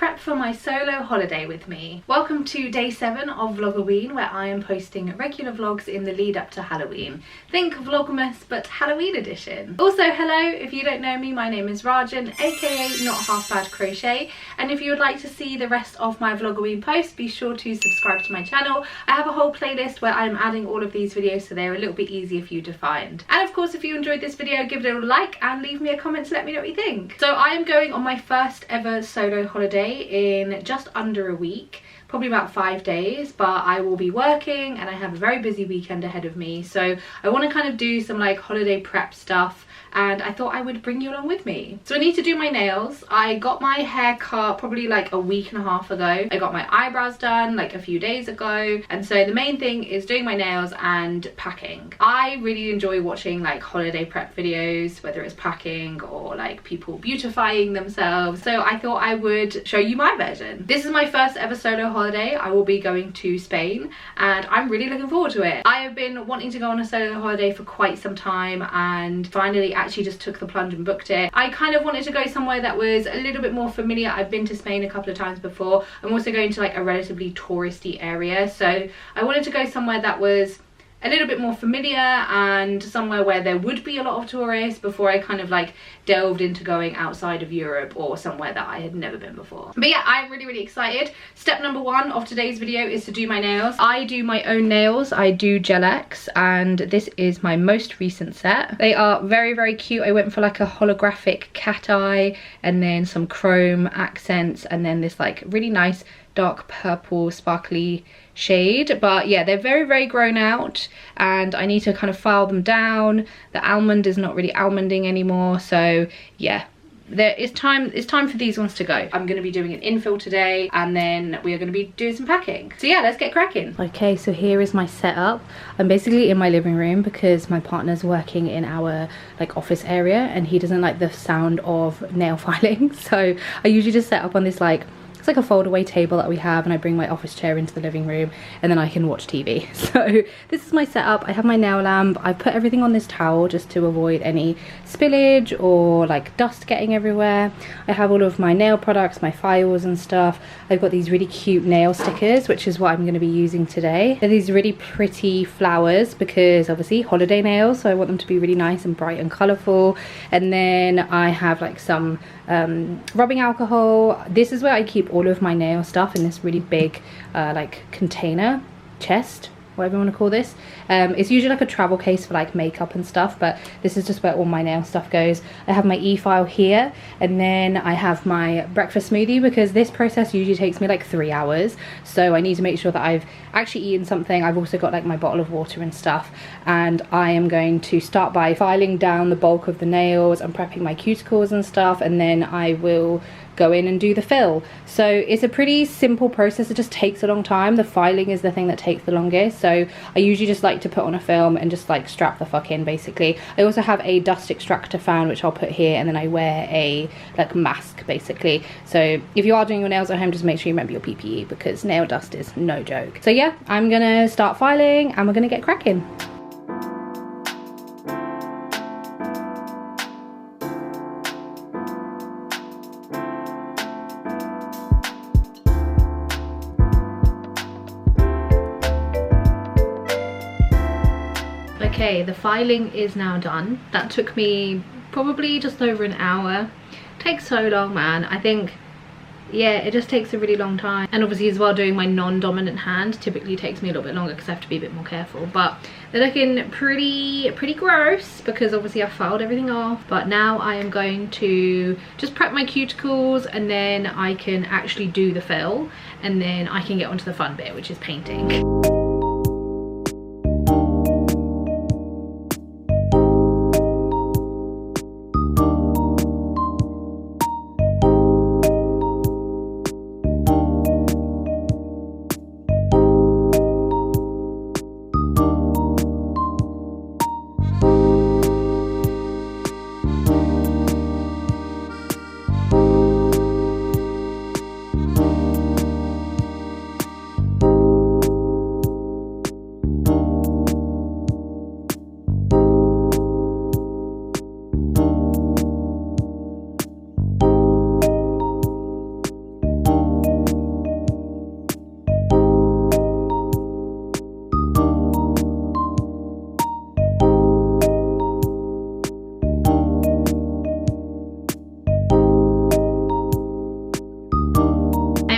Prep for my solo holiday with me. Welcome to day 7 of Vlogoween, where I am posting regular vlogs in the lead up to Halloween. Think Vlogmas, but Halloween edition. Also, hello, if you don't know me, my name is Rajan, aka Not Half Bad Crochet, and if you would like to see the rest of my Vlogoween posts, be sure to subscribe to my channel. I have a whole playlist where I'm adding all of these videos so they're a little bit easier for you to find. And of course, if you enjoyed this video, give it a like and leave me a comment to let me know what you think. So I am going on my first ever solo holiday in just under a week, probably about 5 days, but I will be working and I have a very busy weekend ahead of me, so I want to kind of do some like holiday prep stuff, and I thought I would bring you along with me. So I need to do my nails. I got my hair cut probably like a week and a half ago. I got my eyebrows done like a few days ago, and so the main thing is doing my nails and packing. I really enjoy watching like holiday prep videos, whether it's packing or like people beautifying themselves, so I thought I would show you my version. This is my first ever solo holiday. I will be going to Spain and I'm really looking forward to it. I have been wanting to go on a solo holiday for quite some time and finally actually just took the plunge and booked it. I kind of wanted to go somewhere that was a little bit more familiar. I've been to Spain a couple of times before. I'm also going to like a relatively touristy area, so I wanted to go somewhere that was a little bit more familiar and somewhere where there would be a lot of tourists before I kind of like delved into going outside of Europe or somewhere that I had never been before. But yeah, I'm really excited. Step number 1 of today's video is to do my nails. I do my own nails. I do Gel X, and this is my most recent set. They are very cute. I went for like a holographic cat eye and then some chrome accents and then this like really nice dark purple sparkly shade. But yeah, they're very grown out and I need to kind of file them down. The almond is not really almonding anymore, so yeah, it's time for these ones to go. I'm going to be doing an infill today and then we are going to be doing some packing. So yeah, let's get cracking. Okay, so here is my setup. I'm basically in my living room because my partner's working in our like office area and he doesn't like the sound of nail filing, so I usually just set up on this like, it's like a fold-away table that we have, and I bring my office chair into the living room and then I can watch TV. So this is my setup. I have my nail lamp. I put everything on this towel just to avoid any spillage or like dust getting everywhere. I have all of my nail products, my files and stuff. I've got these really cute nail stickers, which is what I'm going to be using today. They're these really pretty flowers because obviously holiday nails, so I want them to be really nice and bright and colourful. And then I have like some rubbing alcohol. This is where I keep all of my nail stuff, in this really big like container, chest, whatever you want to call this. It's usually like a travel case for like makeup and stuff, but this is just where all my nail stuff goes. I have my e-file here, and then I have my breakfast smoothie because this process usually takes me like 3 hours, so I need to make sure that I've actually eaten something. I've also got like my bottle of water and stuff, and I am going to start by filing down the bulk of the nails and prepping my cuticles and stuff, and then I will go in and do the fill. So it's a pretty simple process. It just takes a long time. The filing is the thing that takes the longest, so I usually just like to put on a film and just like strap the fuck in basically. I also have a dust extractor fan which I'll put here, and then I wear a like mask basically. So if you are doing your nails at home, just make sure you remember your PPE because nail dust is no joke. So yeah, I'm gonna start filing and we're gonna get cracking. Okay, the filing is now done. That took me probably just over an hour. Takes so long, man. I think, yeah, it just takes a really long time. And obviously as well, doing my non-dominant hand typically takes me a little bit longer because I have to be a bit more careful. But they're looking pretty gross because obviously I filed everything off. But now I am going to just prep my cuticles and then I can actually do the fill, and then I can get onto the fun bit, which is painting.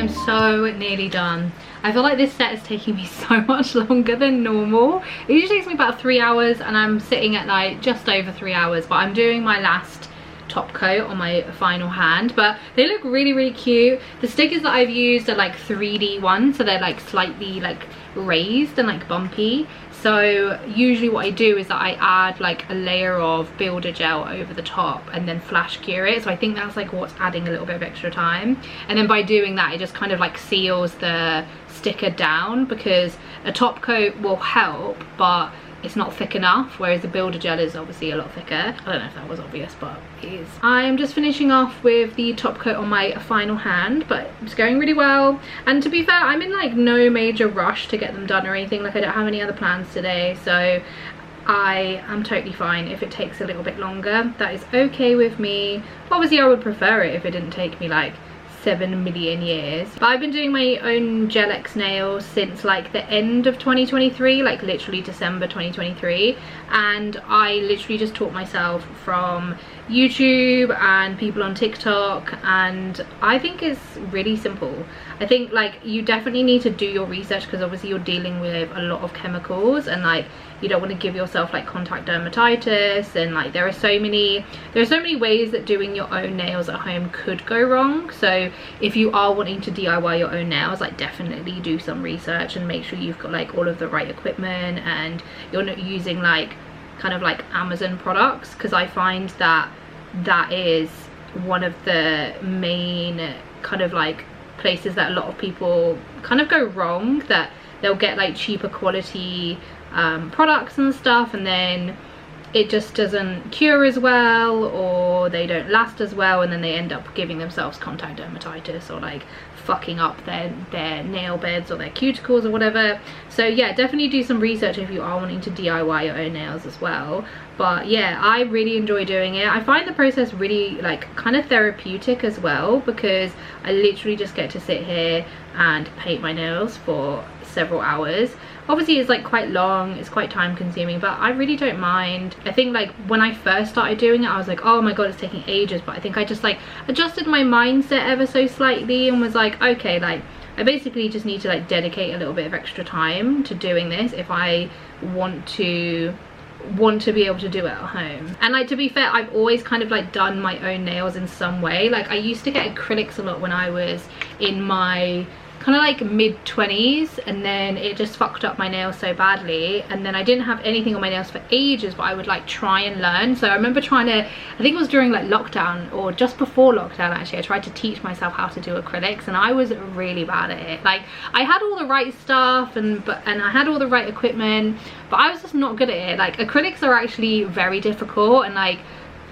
am so nearly done. I feel like this set is taking me so much longer than normal. It usually takes me about 3 hours and I'm sitting at like just over 3 hours, but I'm doing my last top coat on my final hand. But they look really cute. The stickers that I've used are like 3D ones, so they're like slightly like raised and like bumpy. So usually what I do is that I add like a layer of builder gel over the top and then flash cure it. So I think that's like what's adding a little bit of extra time. And then by doing that, it just kind of like seals the sticker down, because a top coat will help, but it's not thick enough, whereas the builder gel is obviously a lot thicker. I don't know if that was obvious, but it is. I'm just finishing off with the top coat on my final hand, but it's going really well. And to be fair, I'm in like no major rush to get them done or anything. Like I don't have any other plans today, so I am totally fine if it takes a little bit longer. That is okay with me. Obviously I would prefer it if it didn't take me like 7 million years. But I've been doing my own Gel X nails since like the end of 2023, like literally December 2023, and I literally just taught myself from YouTube and people on TikTok, and I think it's really simple. I think like you definitely need to do your research, because obviously you're dealing with a lot of chemicals, and like you don't want to give yourself like contact dermatitis, and like there are so many ways that doing your own nails at home could go wrong. So if you are wanting to DIY your own nails, like definitely do some research and make sure you've got like all of the right equipment and you're not using like kind of like Amazon products, because I find that that is one of the main kind of like places that a lot of people kind of go wrong, that they'll get like cheaper quality products and stuff, and then it just doesn't cure as well, or they don't last as well, and then they end up giving themselves contact dermatitis or like fucking up their nail beds or their cuticles or whatever. So yeah, definitely do some research if you are wanting to DIY your own nails as well. But yeah, I really enjoy doing it. I find the process really like kind of therapeutic as well, because I literally just get to sit here and paint my nails for several hours. Obviously it's like quite long, it's quite time consuming, but I really don't mind. I think like when I first started doing it, I was like, oh my god, it's taking ages, but I think I just like adjusted my mindset ever so slightly and was like, okay, like I basically just need to like dedicate a little bit of extra time to doing this if I want to be able to do it at home. And like, to be fair, I've always kind of like done my own nails in some way. Like I used to get acrylics a lot when I was in my kind of like mid-20s, and then it just fucked up my nails so badly, and then I didn't have anything on my nails for ages, but I would like try and learn. So I remember trying to, I think it was during like lockdown or just before lockdown actually, I tried to teach myself how to do acrylics, and I was really bad at it. Like I had all the right stuff and I had all the right equipment, but I was just not good at it. Like acrylics are actually very difficult, and like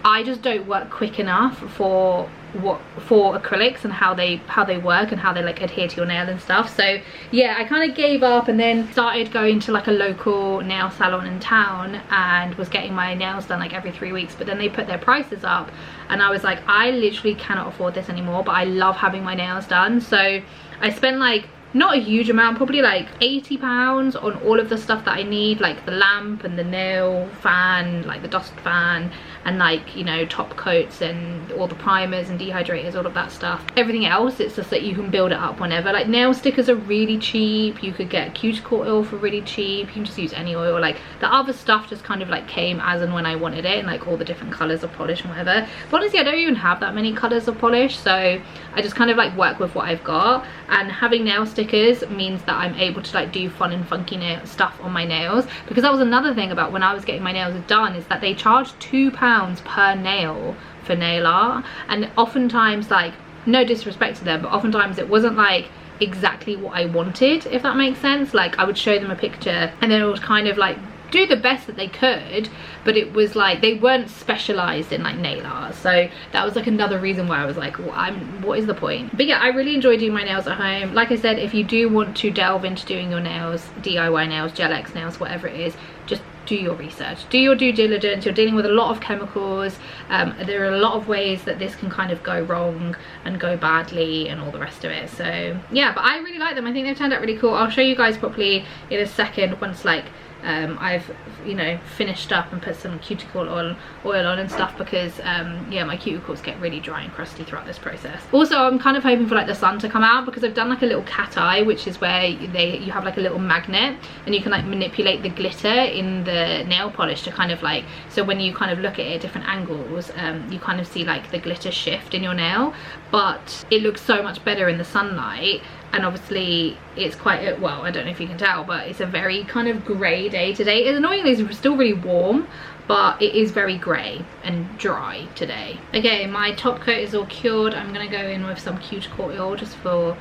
I just don't work quick enough for acrylics and how they work and how they like adhere to your nail and stuff. So yeah, I kind of gave up and then started going to like a local nail salon in town and was getting my nails done like every 3 weeks, but then they put their prices up and I was like, I literally cannot afford this anymore, but I love having my nails done. So I spent like not a huge amount, probably like £80 on all of the stuff that I need, like the lamp and the nail fan, like the dust fan, and like, you know, top coats and all the primers and dehydrators, all of that stuff. Everything else, it's just that you can build it up whenever. Like nail stickers are really cheap, you could get cuticle oil for really cheap, you can just use any oil. Like the other stuff just kind of like came as and when I wanted it, and like all the different colours of polish and whatever. But honestly, I don't even have that many colours of polish, so I just kind of like work with what I've got. And having nail stickers means that I'm able to like do fun and funky nail stuff on my nails, because that was another thing about when I was getting my nails done, is that they charge £2 per nail for nail art, and oftentimes, like, no disrespect to them, but oftentimes it wasn't like exactly what I wanted, if that makes sense. Like I would show them a picture and then it would kind of like do the best that they could, but it was like they weren't specialized in like nail art. So that was like another reason why I was like, well, what is the point? But yeah, I really enjoy doing my nails at home. Like I said, if you do want to delve into doing your nails, DIY nails, Gel X nails, whatever it is, just do your research, do your due diligence. You're dealing with a lot of chemicals. There are a lot of ways that this can kind of go wrong and go badly and all the rest of it. So yeah, but I really like them. I think they've turned out really cool. I'll show you guys properly in a second once like I've, you know, finished up and put some cuticle oil on and stuff, because yeah, my cuticles get really dry and crusty throughout this process. Also, I'm kind of hoping for like the sun to come out, because I've done like a little cat eye, which is where you have like a little magnet and you can like manipulate the glitter in the nail polish to kind of like, so when you kind of look at it at different angles, you kind of see like the glitter shift in your nail, but it looks so much better in the sunlight. And obviously it's quite well, I don't know if you can tell, but it's a very kind of grey day today. It's annoyingly, it's still really warm, but it is very grey and dry today. Okay, my top coat is all cured. I'm gonna go in with some cuticle oil just for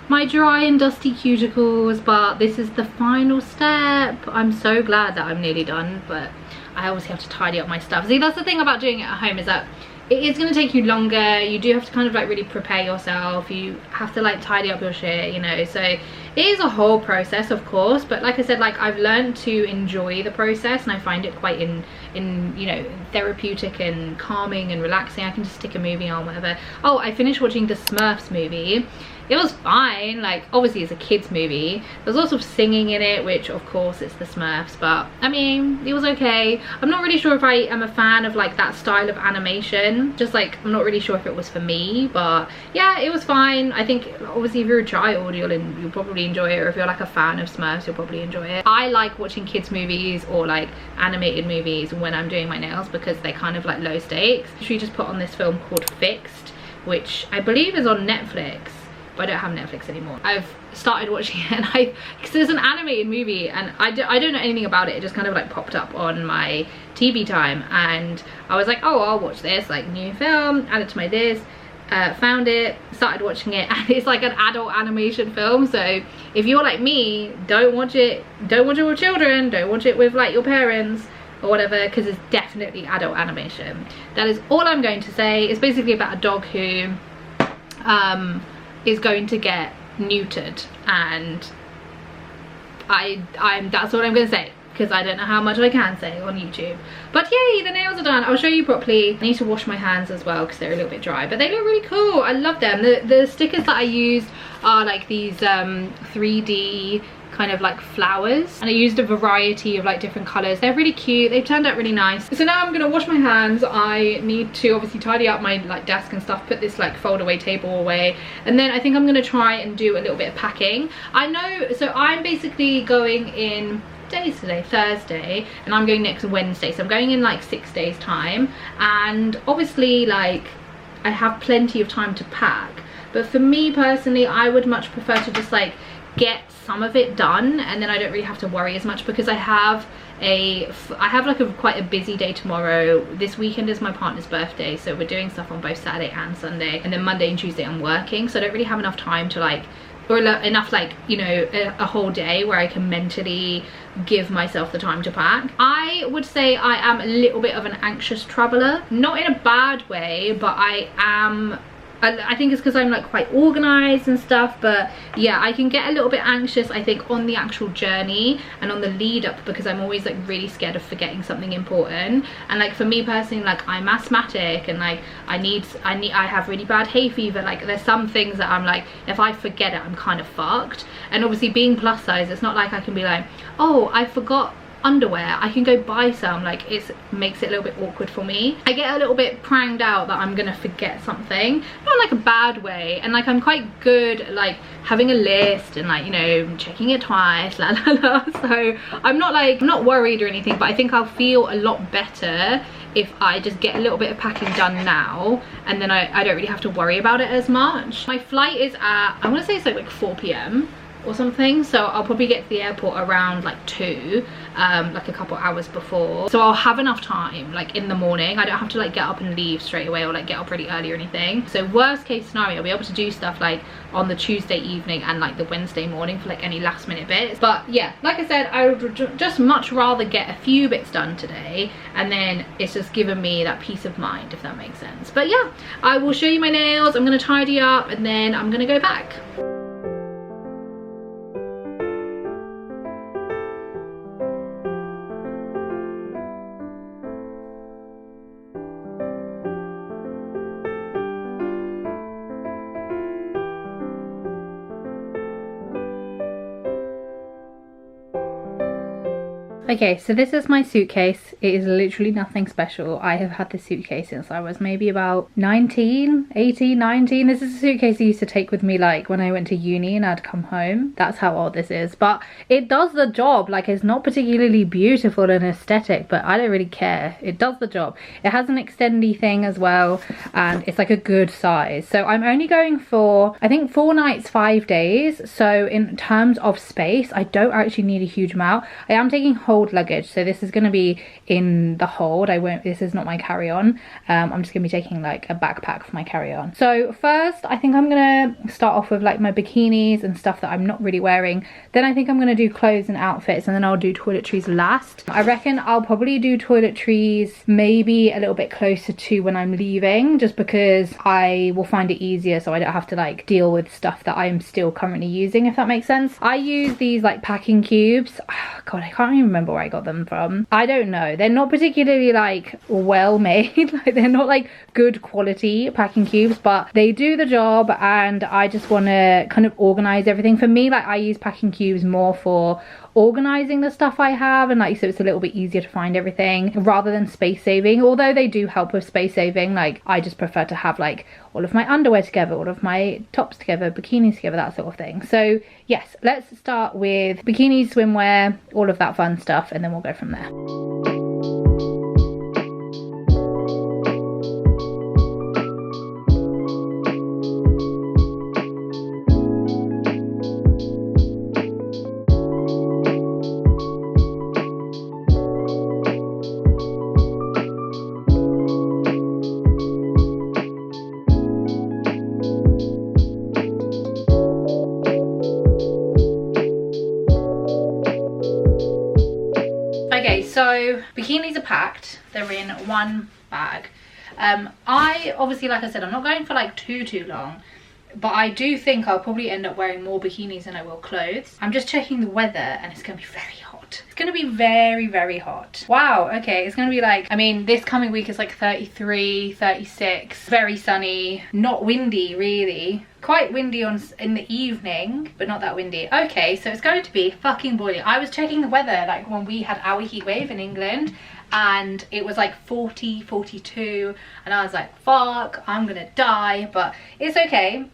my dry and dusty cuticles, but this is the final step. I'm so glad that I'm nearly done, but I obviously have to tidy up my stuff. See, that's the thing about doing it at home, is that it is going to take you longer. You do have to kind of like really prepare yourself. You have to like tidy up your shit, you know, so it is a whole process, of course, but like I said, like I've learned to enjoy the process, and I find it quite in you know, therapeutic and calming and relaxing. I can just stick a movie on, whatever. Oh, I finished watching the Smurfs movie. It was fine, like obviously it's a kids movie. There's lots of singing in it, which of course it's the Smurfs, but I mean, it was okay. I'm not really sure if I am a fan of like that style of animation. Just like, I'm not really sure if it was for me, but yeah, it was fine. I think obviously if you're a child, you'll probably enjoy it, or if you're like a fan of Smurfs, you'll probably enjoy it. I like watching kids movies or like animated movies when I'm doing my nails, because they're kind of like low stakes. We just put on this film called Fixed, which I believe is on Netflix. I don't have Netflix anymore. I've started watching it, and because it's an animated movie, and I don't know anything about it. It just kind of like popped up on my TV time, and I was like, oh, I'll watch this, like new film, add it to my list. Found it, started watching it, and it's like an adult animation film. So if you're like me, don't watch it with children, don't watch it with like your parents or whatever, because it's definitely adult animation. That is all I'm going to say. It's basically about a dog who is going to get neutered, and that's what I'm gonna say, because I don't know how much I can say on YouTube. But yay, the nails are done. I'll show you properly. I need to wash my hands as well, because they're a little bit dry, but they look really cool. I love them. The stickers that I used are like these 3D kind of like flowers, and I used a variety of like different colors. They're really cute. They've turned out really nice. So now I'm gonna wash my hands. I need to obviously tidy up my like desk and stuff, put this like fold away table away, and then I think I'm gonna try and do a little bit of packing. I know, so I'm basically going in, day is today, Thursday, and I'm going next Wednesday, so I'm going in like 6 days time, and obviously like I have plenty of time to pack, but for me personally, I would much prefer to just like get some of it done, and then I don't really have to worry as much, because I have like quite a busy day tomorrow. This weekend is my partner's birthday, so we're doing stuff on both Saturday and Sunday, and then Monday and Tuesday I'm working, so I don't really have enough time to like, or enough like, you know, a whole day where I can mentally give myself the time to pack. I would say I am a little bit of an anxious traveler, not in a bad way, but I think it's because I'm like quite organized and stuff, but yeah, I can get a little bit anxious, I think, on the actual journey and on the lead up, because I'm always like really scared of forgetting something important. And like for me personally, like I'm asthmatic, and like I have really bad hay fever. Like there's some things that I'm like, if I forget it, I'm kind of fucked. And obviously being plus size, it's not like I can be like, oh, I forgot underwear, I can go buy some. Like it makes it a little bit awkward for me. I get a little bit pranged out that I'm gonna forget something, not in like a bad way, and like I'm quite good at like having a list and like, you know, checking it twice, la la la. So I'm not worried or anything, but I think I'll feel a lot better if I just get a little bit of packing done now, and then I don't really have to worry about it as much. My flight is at, I want to say it's like 4 p.m. or something, so I'll probably get to the airport around like 2, like a couple hours before, so I'll have enough time like in the morning. I don't have to like get up and leave straight away, or like get up really early or anything. So worst case scenario, I'll be able to do stuff like on the Tuesday evening and like the Wednesday morning for like any last minute bits. But yeah, like I said, I would just much rather get a few bits done today, and then it's just given me that peace of mind, if that makes sense. But yeah, I will show you my nails. I'm gonna tidy up, and then I'm gonna go back. Okay, so this is my suitcase. It is literally nothing special. I have had this suitcase since I was maybe about 19, 18, 19. This is a suitcase I used to take with me like when I went to uni and I'd come home. That's how old this is. But it does the job. Like, it's not particularly beautiful and aesthetic, but I don't really care. It does the job. It has an extendy thing as well, and it's like a good size. So I'm only going for, I think, 4 nights, 5 days. So in terms of space, I don't actually need a huge amount. I am taking hold luggage, so this is going to be in the hold. This is not my carry-on. I'm just going to be taking like a backpack for my carry-on. So first, I think I'm going to start off with like my bikinis and stuff that I'm not really wearing. Then I think I'm going to do clothes and outfits, and then I'll do toiletries last. I reckon I'll probably do toiletries maybe a little bit closer to when I'm leaving, just because I will find it easier so I don't have to like deal with stuff that I'm still currently using, if that makes sense. I use these like packing cubes. Oh, God, I can't even remember where I got them from. I don't know. They're not particularly like well made. Like, they're not like good quality packing cubes, but they do the job, and I just want to kind of organize everything. For me, like, I use packing cubes more for organizing the stuff I have, and like, so it's a little bit easier to find everything rather than space saving, although they do help with space saving. Like, I just prefer to have like all of my underwear together, all of my tops together, bikinis together, that sort of thing. So yes, let's start with bikinis, swimwear, all of that fun stuff, and then we'll go from there. Okay, so bikinis are packed. They're in one bag. I obviously, like I said, I'm not going for like too long, but I do think I'll probably end up wearing more bikinis than I will clothes. I'm just checking the weather, and it's gonna be very hot. It's gonna be very hot. Wow, okay, it's gonna be like, I mean, this coming week is like 33, 36, very sunny, not windy really. Quite windy in the evening, but not that windy. Okay, so it's going to be fucking boiling. I was checking the weather like when we had our heat wave in England, and it was like 40, 42, and I was like, fuck, I'm gonna die, but it's okay.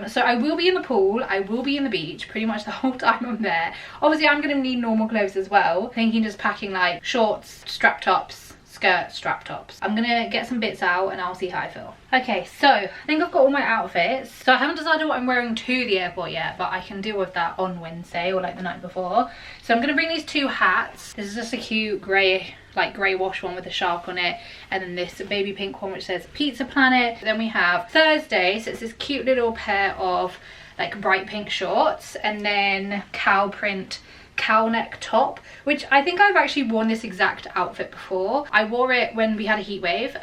So I will be in the pool, I will be in the beach pretty much the whole time I'm there. Obviously I'm gonna need normal clothes as well, thinking just packing like shorts, strap tops, skirt, strap tops. I'm gonna get some bits out and I'll see how I feel. Okay, so I think I've got all my outfits. So I haven't decided what I'm wearing to the airport yet, but I can deal with that on Wednesday or like the night before. So I'm gonna bring these 2 hats. This is just a cute grey, like grey wash one with a shark on it, and then this baby pink one which says Pizza Planet. Then we have Thursday, so it's this cute little pair of like bright pink shorts, and then cow print cowl neck top, which I think I've actually worn this exact outfit before. I wore it when we had a heat wave,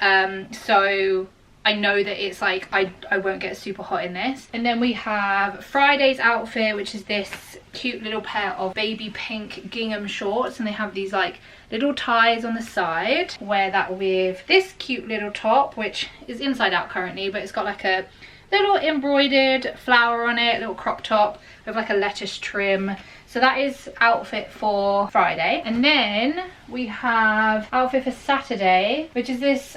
so I know that it's like I won't get super hot in this. And then we have Friday's outfit, which is this cute little pair of baby pink gingham shorts, and they have these like little ties on the side. Wear that with this cute little top, which is inside out currently, but it's got like a little embroidered flower on it, little crop top with like a lettuce trim. So that is outfit for Friday. And then we have outfit for Saturday, which is this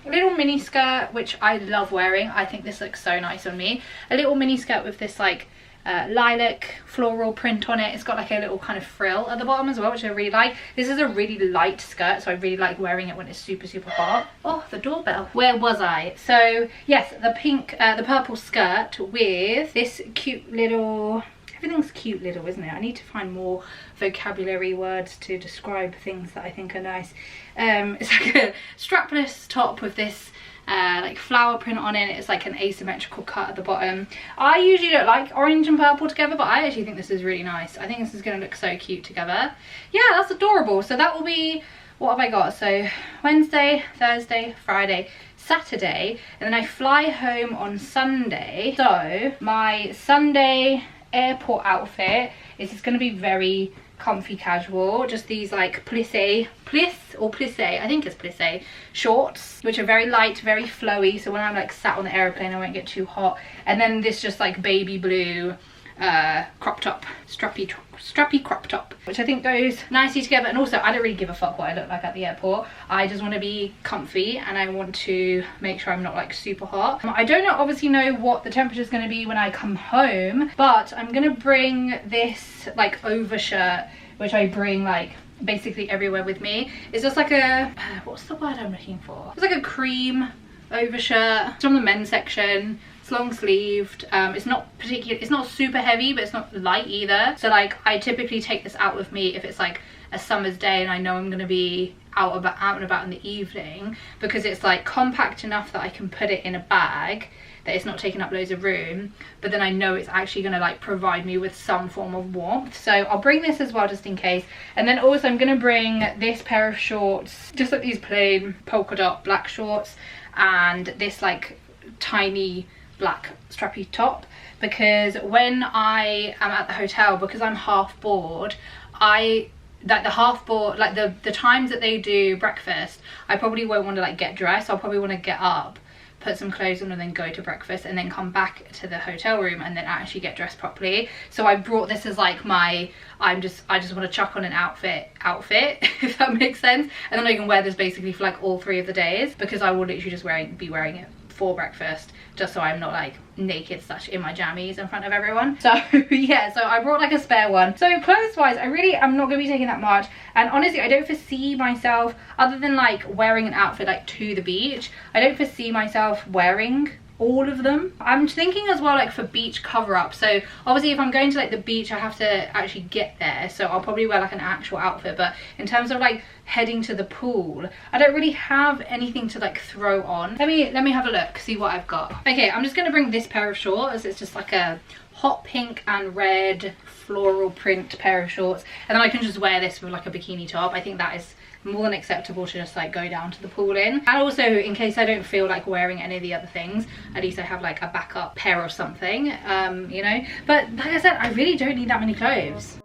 little mini skirt, which I love wearing. I think this looks so nice on me. A little mini skirt with this like lilac floral print on it. It's got like a little kind of frill at the bottom as well, which I really like. This is a really light skirt, so I really like wearing it when it's super hot. Oh, the doorbell. Where was I? So yes, the purple skirt with this cute little, everything's cute little, isn't it? I need to find more vocabulary words to describe things that I think are nice. It's like a strapless top with this like flower print on it. It's like an asymmetrical cut at the bottom. I usually don't like orange and purple together, but I actually think this is really nice. I think this is going to look so cute together. Yeah, that's adorable. So that will be, what have I got? So Wednesday, Thursday, Friday, Saturday, and then I fly home on Sunday. So my Sunday airport outfit is just going to be very comfy casual, just these like plissé I think it's plissé shorts, which are very light, very flowy, so when I'm like sat on the airplane I won't get too hot. And then this just like baby blue crop top, strappy crop top, which I think goes nicely together. And also I don't really give a fuck what I look like at the airport. I just want to be comfy and I want to make sure I'm not like super hot. I don't obviously know what the temperature is going to be when I come home, but I'm going to bring this like overshirt, which I bring like basically everywhere with me. It's just like a what's the word I'm looking for? It's like a cream overshirt. It's from the men's section. It's long sleeved. It's not super heavy, but it's not light either. So like I typically take this out with me if it's like a summer's day and I know I'm going to be out and about in the evening, because it's like compact enough that I can put it in a bag, that it's not taking up loads of room, but then I know it's actually going to like provide me with some form of warmth. So I'll bring this as well just in case. And then also I'm going to bring this pair of shorts, just like these plain polka dot black shorts, and this like tiny black strappy top, because when I am at the hotel, because I'm half board, the times that they do breakfast, I probably won't want to like get dressed. I'll probably want to get up, put some clothes on, and then go to breakfast, and then come back to the hotel room and then actually get dressed properly. So I brought this as like my I just want to chuck on an outfit if that makes sense, and then I can wear this basically for like all 3 of the days, because I will literally just be wearing it for breakfast, just so I'm not like naked such in my jammies in front of everyone. So yeah, so I brought like a spare one. So clothes wise, I really am not gonna be taking that much, and honestly I don't foresee myself, other than like wearing an outfit like to the beach, I don't foresee myself wearing all of them. I'm thinking as well like for beach cover up, so obviously if I'm going to like the beach I have to actually get there, so I'll probably wear like an actual outfit, but in terms of like heading to the pool, I don't really have anything to like throw on. Let me have a look, see what I've got. Okay, I'm just gonna bring this pair of shorts. It's just like a hot pink and red floral print pair of shorts, and then I can just wear this with like a bikini top. I think that is more than acceptable to just like go down to the pool in. And also, in case I don't feel like wearing any of the other things, at least I have like a backup pair of something, you know. But like I said, I really don't need that many clothes.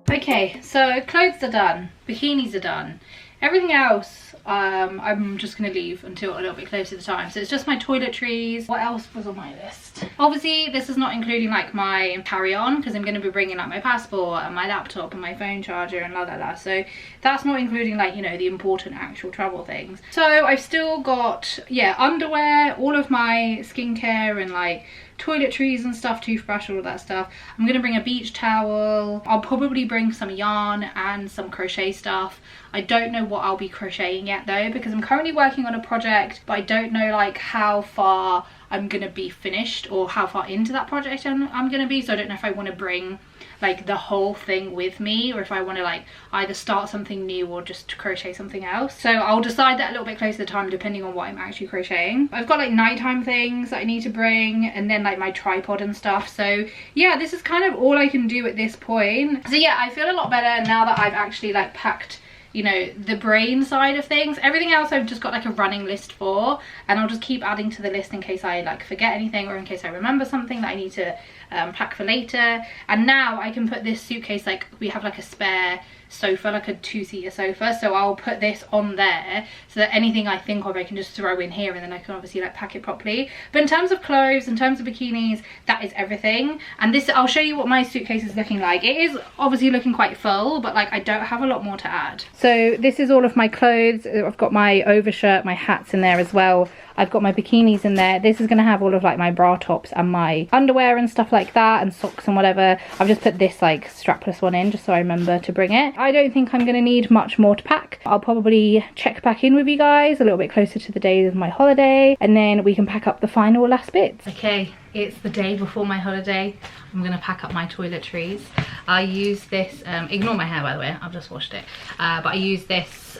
Okay, so clothes are done, bikinis are done, everything else I'm just gonna leave until a little bit closer to the time. So it's just my toiletries. What else was on my list? Obviously this is not including like my carry-on, because I'm going to be bringing like my passport and my laptop and my phone charger and la. So that's not including like, you know, the important actual travel things. So I've still got, yeah, underwear, all of my skincare and like toiletries and stuff, toothbrush, all of that stuff. I'm gonna bring a beach towel. I'll probably bring some yarn and some crochet stuff. I don't know what I'll be crocheting yet though, because I'm currently working on a project, but I don't know like how far I'm gonna be finished or how far into that project I'm gonna be. So I don't know if I want to bring like the whole thing with me, or if I want to like either start something new or just crochet something else. So I'll decide that a little bit closer to the time, depending on what I'm actually crocheting. I've got like nighttime things that I need to bring, and then like my tripod and stuff. So yeah, this is kind of all I can do at this point. So yeah, I feel a lot better now that I've actually like packed, you know, the brain side of things. Everything else I've just got like a running list for, and I'll just keep adding to the list in case I like forget anything, or in case I remember something that I need to pack for later. And now I can put this suitcase, like we have like a spare sofa, like a 2-seater sofa, so I'll put this on there so that anything I think of I can just throw in here, and then I can obviously like pack it properly. But in terms of clothes, in terms of bikinis, that is everything. And this, I'll show you what my suitcase is looking like. It is obviously looking quite full, but like I don't have a lot more to add. So this is all of my clothes. I've got my overshirt, my hats in there as well. I've got my bikinis in there. This is going to have all of like my bra tops and my underwear and stuff like that, and socks and whatever. I've just put this like strapless one in just so I remember to bring it. I don't think I'm going to need much more to pack. I'll probably check back in with you guys a little bit closer to the day of my holiday, and then we can pack up the final last bits. Okay, it's the day before my holiday. I'm going to pack up my toiletries. I use this, ignore my hair by the way, I've just washed it, but I use this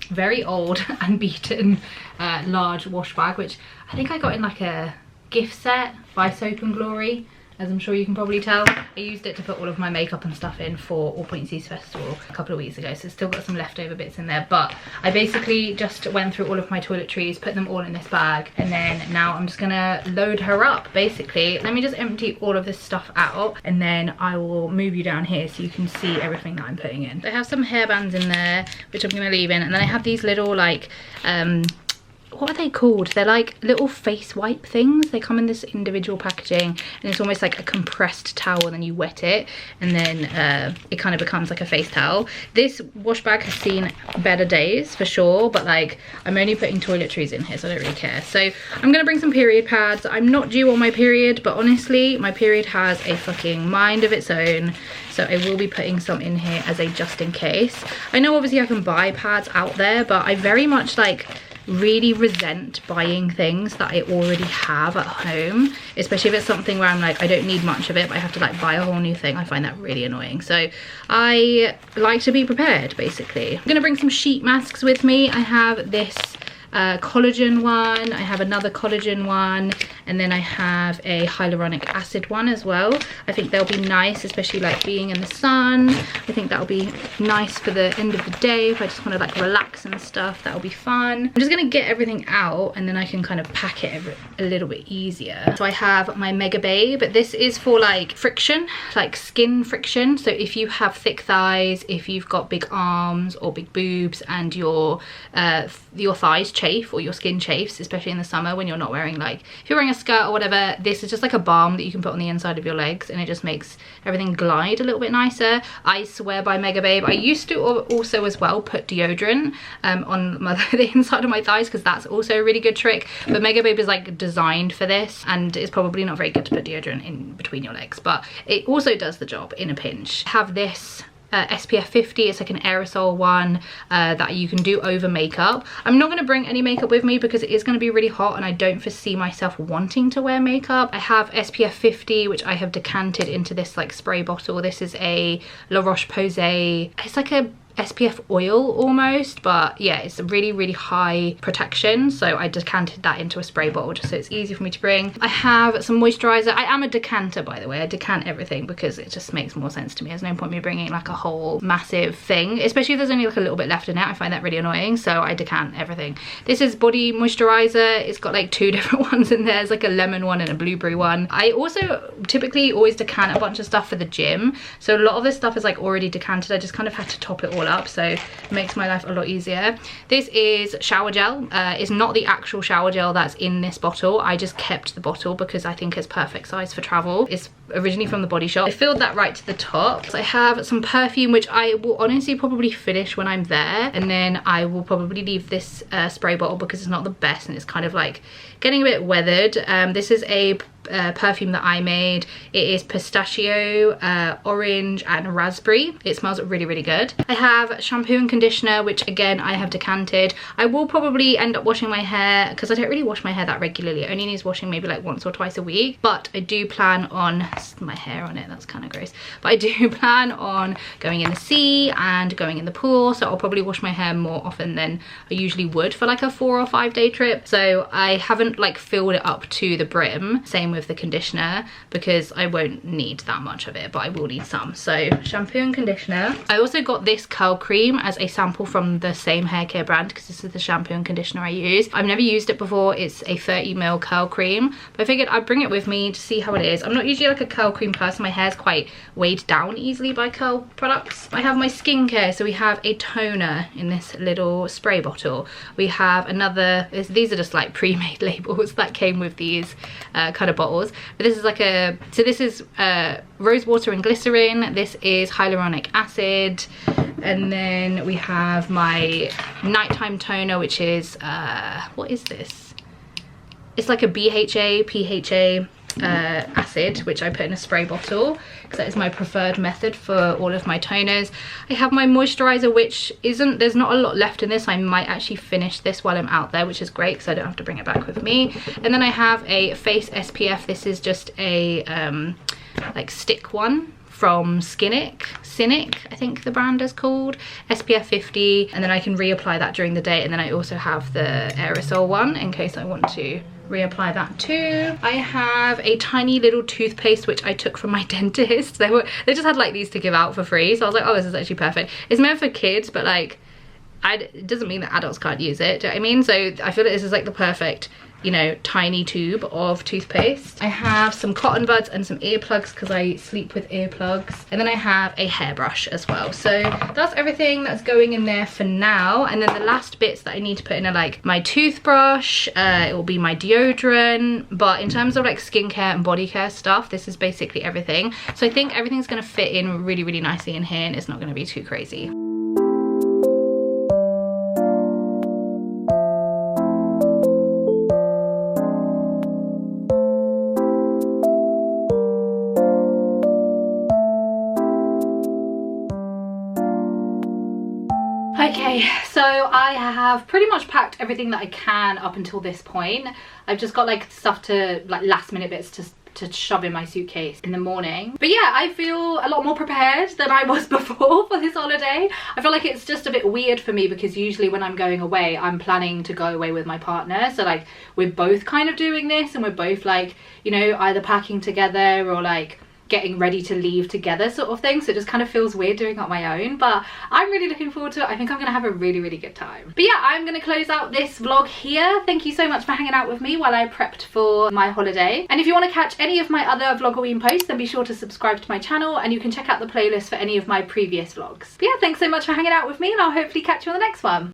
very old and beaten large wash bag, which I think I got in like a gift set by Soap and Glory as I'm sure you can probably tell. I used it to put all of my makeup and stuff in for All Points East Festival a couple of weeks ago, so it's still got some leftover bits in there. But I basically just went through all of my toiletries, put them all in this bag, and then now I'm just gonna load her up basically. Let me just empty all of this stuff out, and then I will move you down here so you can see everything that I'm putting in. I have some hairbands in there which I'm gonna leave in, and then I have these little like what are they called? They're like little face wipe things. They come in this individual packaging, and it's almost like a compressed towel, and then you wet it, and then it kind of becomes like a face towel. This wash bag has seen better days for sure, but like I'm only putting toiletries in here, so I don't really care. So I'm gonna bring some period pads. I'm not due on my period, but honestly my period has a fucking mind of its own, so I will be putting some in here as a just in case. I know obviously I can buy pads out there, but I very much like really resent buying things that I already have at home, especially if it's something where I'm like, I don't need much of it, but I have to like buy a whole new thing. I find that really annoying. So I like to be prepared basically. I'm gonna bring some sheet masks with me. I have this collagen one, I have another collagen one, and then I have a hyaluronic acid one as well. I think they'll be nice, especially like being in the sun. I think that'll be nice for the end of the day if I just want to like relax and stuff. That'll be fun. I'm just gonna get everything out, and then I can kind of pack it a little bit easier. So I have my Mega Babe. This is for like friction, like skin friction. So if you have thick thighs, if you've got big arms or big boobs, and your thighs chafe or your skin chafes, especially in the summer when you're not wearing, like if you're wearing a skirt or whatever, this is just like a balm that you can put on the inside of your legs, and it just makes everything glide a little bit nicer. I swear by Mega Babe. I used to also as well put deodorant on the inside of my thighs, because that's also a really good trick, but Mega Babe is like designed for this, and it's probably not very good to put deodorant in between your legs, but it also does the job in a pinch. I have this SPF 50, it's like an aerosol one that you can do over makeup. I'm not going to bring any makeup with me because it is going to be really hot, and I don't foresee myself wanting to wear makeup. I have SPF 50, which I have decanted into this like spray bottle. This is a La Roche-Posay, it's like a SPF oil almost, but yeah, it's a really high protection, so I decanted that into a spray bottle just so it's easy for me to bring. I have some moisturizer. I am a decanter, by the way. I decant everything because it just makes more sense to me. There's no point me bringing like a whole massive thing, especially if there's only like a little bit left in it. I find that really annoying, so I decant everything. This is body moisturizer. It's got like 2 different ones in there. There's like a lemon one and a blueberry one. I also typically always decant a bunch of stuff for the gym, so a lot of this stuff is like already decanted. I just kind of had to top it all up, so it makes my life a lot easier. This is shower gel. It's not the actual shower gel that's in this bottle. I just kept the bottle because I think it's perfect size for travel. It's originally from the Body Shop. I filled that right to the top. So I have some perfume, which I will honestly probably finish when I'm there, and then I will probably leave this spray bottle because it's not the best and it's kind of like getting a bit weathered. This is a perfume that I made. It is pistachio, orange and raspberry. It smells really good. I have shampoo and conditioner, which again I have decanted. I will probably end up washing my hair because I don't really wash my hair that regularly. It only needs washing maybe like once or twice a week, but I do plan on my hair on it, that's kind of gross, but I do plan on going in the sea and going in the pool, so I'll probably wash my hair more often than I usually would for like a 4 or 5 day trip. So I haven't like filled it up to the brim, same with the conditioner, because I won't need that much of it, but I will need some. So shampoo and conditioner. I also got this curl cream as a sample from the same hair care brand because this is the shampoo and conditioner I use. I've never used it before. It's a 30ml curl cream, but I figured I'd bring it with me to see how it is. I'm not usually like a curl cream person. My hair's quite weighed down easily by curl products. I have my skincare. So we have a toner in this little spray bottle. We have another, these are just like pre-made labels that came with these kind of bottles, but this is like a, so this is rose water and glycerin. This is hyaluronic acid, and then we have my nighttime toner, which is what is this? It's like a BHA, PHA acid, which I put in a spray bottle because that is my preferred method for all of my toners. I have my moisturizer, which isn't, there's not a lot left in this. I might actually finish this while I'm out there, which is great because I don't have to bring it back with me. And then I have a face SPF. This is just a like stick one from Cynic, I think the brand is called, SPF 50, and then I can reapply that during the day. And then I also have the aerosol one in case I want to reapply that too. I have a tiny little toothpaste which I took from my dentist. They just had like these to give out for free, so I was like, oh, this is actually perfect. It's meant for kids, but like it doesn't mean that adults can't use it, do you know what I mean? So I feel like this is like the perfect, you know, tiny tube of toothpaste. I have some cotton buds and some earplugs because I sleep with earplugs. And then I have a hairbrush as well. So that's everything that's going in there for now. And then the last bits that I need to put in are like my toothbrush, it will be my deodorant. But in terms of like skincare and body care stuff, this is basically everything. So I think everything's gonna fit in really, really nicely in here and it's not gonna be too crazy. Okay, so I have pretty much packed everything that I can up until this point. I've just got like stuff to, like last minute bits to shove in my suitcase in the morning. But yeah, I feel a lot more prepared than I was before for this holiday. I feel like it's just a bit weird for me because usually when I'm going away, I'm planning to go away with my partner. So like we're both kind of doing this and we're both like, you know, either packing together or like getting ready to leave together sort of thing. So it just kind of feels weird doing it on my own, but I'm really looking forward to it. I think I'm gonna have a really, really good time. But yeah, I'm gonna close out this vlog here. Thank you so much for hanging out with me while I prepped for my holiday. And if you want to catch any of my other Vlogoween posts, then be sure to subscribe to my channel and you can check out the playlist for any of my previous vlogs. But yeah, thanks so much for hanging out with me and I'll hopefully catch you on the next one.